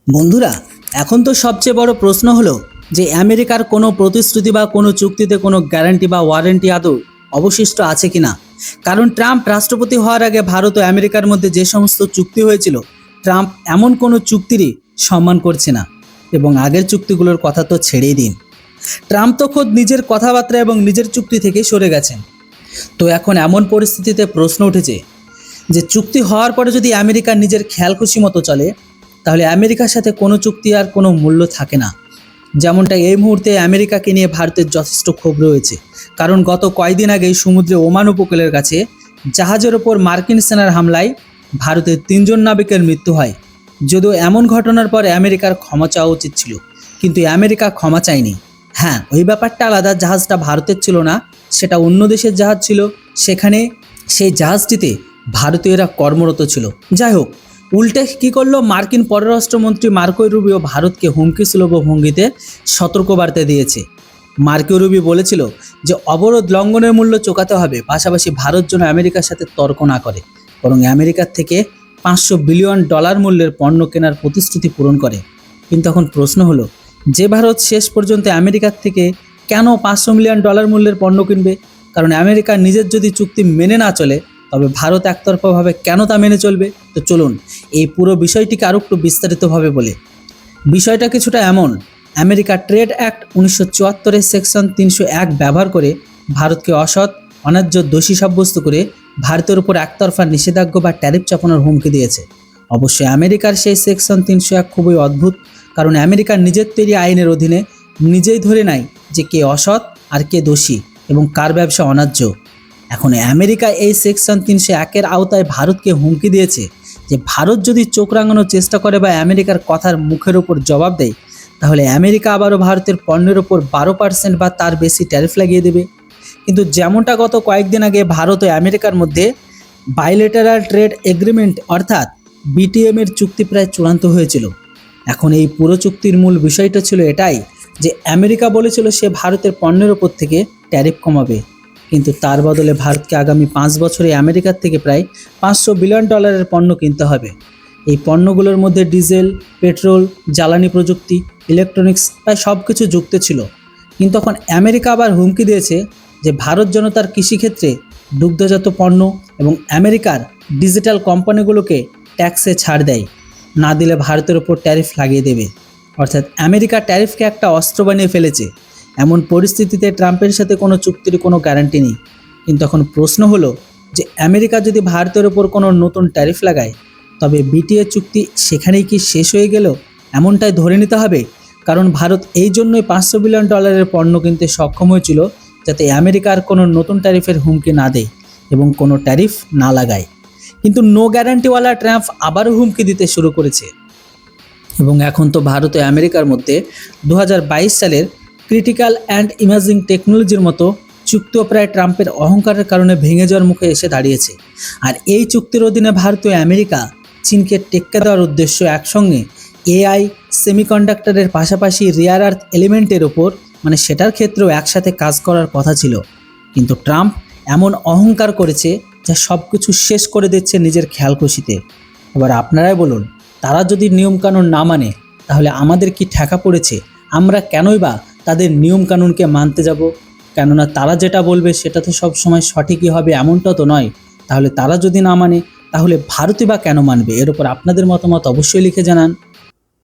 বন্ধুরা, এখন তো সবচেয়ে বড় প্রশ্ন হলো যে আমেরিকার কোনো প্রতিশ্রুতি বা কোনো চুক্তিতে কোনো গ্যারান্টি বা ওয়ারেন্টি আদৌ অবশিষ্ট আছে কিনা। কারণ ট্রাম্প রাষ্ট্রপতি হওয়ার আগে ভারত ও আমেরিকার মধ্যে যে সমস্ত চুক্তি হয়েছিল, ট্রাম্প এমন কোনো চুক্তিরই সম্মান করছে না। এবং আগের চুক্তিগুলোর কথা তো ছেড়েই দিন, ট্রাম্প তো খোদ নিজের কথাবার্তা এবং নিজের চুক্তি থেকে সরে গেছেন। তো এখন এমন পরিস্থিতিতে প্রশ্ন উঠেছে যে চুক্তি হওয়ার পরে যদি আমেরিকা নিজের খেয়ালখুশি মতো চলে, তাহলে আমেরিকার সাথে কোনো চুক্তি আর কোনো মূল্য থাকে না। যেমনটা এই মুহূর্তে আমেরিকাকে নিয়ে ভারতের যথেষ্ট ক্ষোভ রয়েছে। কারণ গত কয়েকদিন আগেই সমুদ্রে ওমান উপকূলের কাছে জাহাজের ওপর মার্কিন সেনার হামলায় ভারতের 3 জন নাবিকের মৃত্যু হয়। যদিও এমন ঘটনার পরে আমেরিকার ক্ষমা চাওয়া উচিত ছিল, কিন্তু আমেরিকা ক্ষমা চায়নি। হ্যাঁ, ওই ব্যাপারটা আলাদা, জাহাজটা ভারতের ছিল না, সেটা অন্য দেশের জাহাজ ছিল। সেখানে সেই জাহাজটিতে ভারতীয়রা কর্মরত ছিল। যাই হোক, উল্টে কী করলো মার্কিন পররাষ্ট্রমন্ত্রী মার্কো রুবিও ভারতকে হুমকি সুলভ ভঙ্গিতে সতর্কবার্তা দিয়েছে। মার্কো রুবিও বলেছিল যে অবরোধ লঙ্ঘনের মূল্য চোকাতে হবে, পাশাপাশি ভারত যেন আমেরিকার সাথে তর্ক না করে, বরং আমেরিকার থেকে $500 বিলিয়ন মূল্যের পণ্য কেনার প্রতিশ্রুতি পূরণ করে। কিন্তু এখন প্রশ্ন হলো, যে ভারত শেষ পর্যন্ত আমেরিকার থেকে কেন $500 মিলিয়ন মূল্যের পণ্য কিনবে? কারণ আমেরিকা নিজের যদি চুক্তি মেনে না চলে, তবে ভারত একতরফাভাবে কেন তা মেনে চলবে? তো চলুন এই পুরো বিষয়টিকে আরও একটু বিস্তারিতভাবে বলে। বিষয়টা কিছুটা এমন, আমেরিকা ট্রেড অ্যাক্ট 1974-এর সেকশন 301 ব্যবহার করে ভারতকে অসৎ, অন্যায্য দোষী সাব্যস্ত করে ভারতের উপর একতরফা নিষেধাজ্ঞা বা ট্যারিফ চাপানোর হুমকি দিয়েছে। অবশ্যই আমেরিকার সেই সেকশন 301 খুবই অদ্ভুত, কারণ আমেরিকার নিজের তৈরি আইনের অধীনে নিজেই ধরে নেয় যে কে অসৎ আর কে দোষী এবং কার ব্যবসা অন্যায্য। এখন আমেরিকা এই সেকশন 301-এর আওতায় ভারতকে হুমকি দিয়েছে যে ভারত যদি চোখ রাঙানোর চেষ্টা করে বা আমেরিকার কথার মুখের ওপর জবাব দেয়, তাহলে আমেরিকা আবারও ভারতের পণ্যের ওপর 12% বা তার বেশি ট্যারিফ লাগিয়ে দেবে। কিন্তু যেমনটা গত কয়েকদিন আগে ভারত ও আমেরিকার মধ্যে বাইলেটারাল ট্রেড এগ্রিমেন্ট অর্থাৎ বিটিএম-এর চুক্তি প্রায় চূড়ান্ত হয়েছিল। এখন এই পুরো চুক্তির মূল বিষয়টা ছিল এটাই যে আমেরিকা বলেছিল সে ভারতের পণ্যের ওপর থেকে ট্যারিফ কমাবে, কিন্তু তার বদলে ভারতকে আগামী 5 বছরে আমেরিকার থেকে প্রায় $500 বিলিয়ন পণ্য কিনতে হবে। এই পণ্যগুলোর মধ্যে ডিজেল, পেট্রোল, জ্বালানি প্রযুক্তি, ইলেকট্রনিক্স প্রায় সব কিছু যুক্ত ছিল। কিন্তু এখন আমেরিকা আবার হুমকি দিয়েছে যে ভারত যেন তার কৃষিক্ষেত্রে দুগ্ধজাত পণ্য এবং আমেরিকার ডিজিটাল কোম্পানিগুলোকে ট্যাক্সে ছাড় দেয়, না দিলে ভারতের ওপর ট্যারিফ লাগিয়ে দেবে। অর্থাৎ আমেরিকা ট্যারিফকে একটা অস্ত্র বানিয়ে ফেলেছে। এমন পরিস্থিতিতে ট্রাম্পের সাথে কোনো চুক্তির কোনো গ্যারান্টি নেই। কিন্তু এখন প্রশ্ন হলো যে আমেরিকা যদি ভারতের ওপর কোনো নতুন ট্যারিফ লাগায়, তবে বিটিএ চুক্তি সেখানেই কি শেষ হয়ে গেল? এমনটাই ধরে নিতে হবে। কারণ ভারত এই জন্যই $500 বিলিয়ন পণ্য কিনতে সক্ষম হয়েছিল, যাতে আমেরিকার কোনো নতুন ট্যারিফের হুমকি না দেয় এবং কোনো ট্যারিফ না লাগায়। কিন্তু নো গ্যারান্টিওয়ালা ট্রাম্প আবারও হুমকি দিতে শুরু করেছে। এবং এখন তো ভারত ও আমেরিকার মধ্যে 2022 সালের ক্রিটিক্যাল অ্যান্ড ইমার্জিং টেকনোলজির মতো চুক্তিও প্রায় ট্রাম্পের অহংকারের কারণে ভেঙে যাওয়ার মুখে এসে দাঁড়িয়েছে। আর এই চুক্তির অধীনে ভারত ও আমেরিকা চীনকে টেক্কা দেওয়ার উদ্দেশ্য একসঙ্গে এআই, সেমিকন্ডাক্টরের পাশাপাশি রেয়ার আর্থ এলিমেন্টের ওপর সেটার ক্ষেত্রেও একসাথে কাজ করার কথা ছিল। কিন্তু ট্রাম্প এমন অহংকার করেছে যা সব কিছু শেষ করে দিচ্ছে নিজের খেয়ালখুশিতে। এবার আপনারাই বলুন, তারা যদি নিয়মকানুন না মানে, তাহলে আমাদের কি ঠেকা পড়েছে? আমরা কেনই বা তাদের নিয়মকানুনকে মানতে যাব? কেননা তারা যেটা বলবে সেটা তো সব সময় সঠিকই হবে এমনটা তো নয়। তাহলে তারা যদি না মানে, তাহলে ভারতই বা কেন মানবে? এর উপর আপনাদের মতামত অবশ্যই লিখে জানান।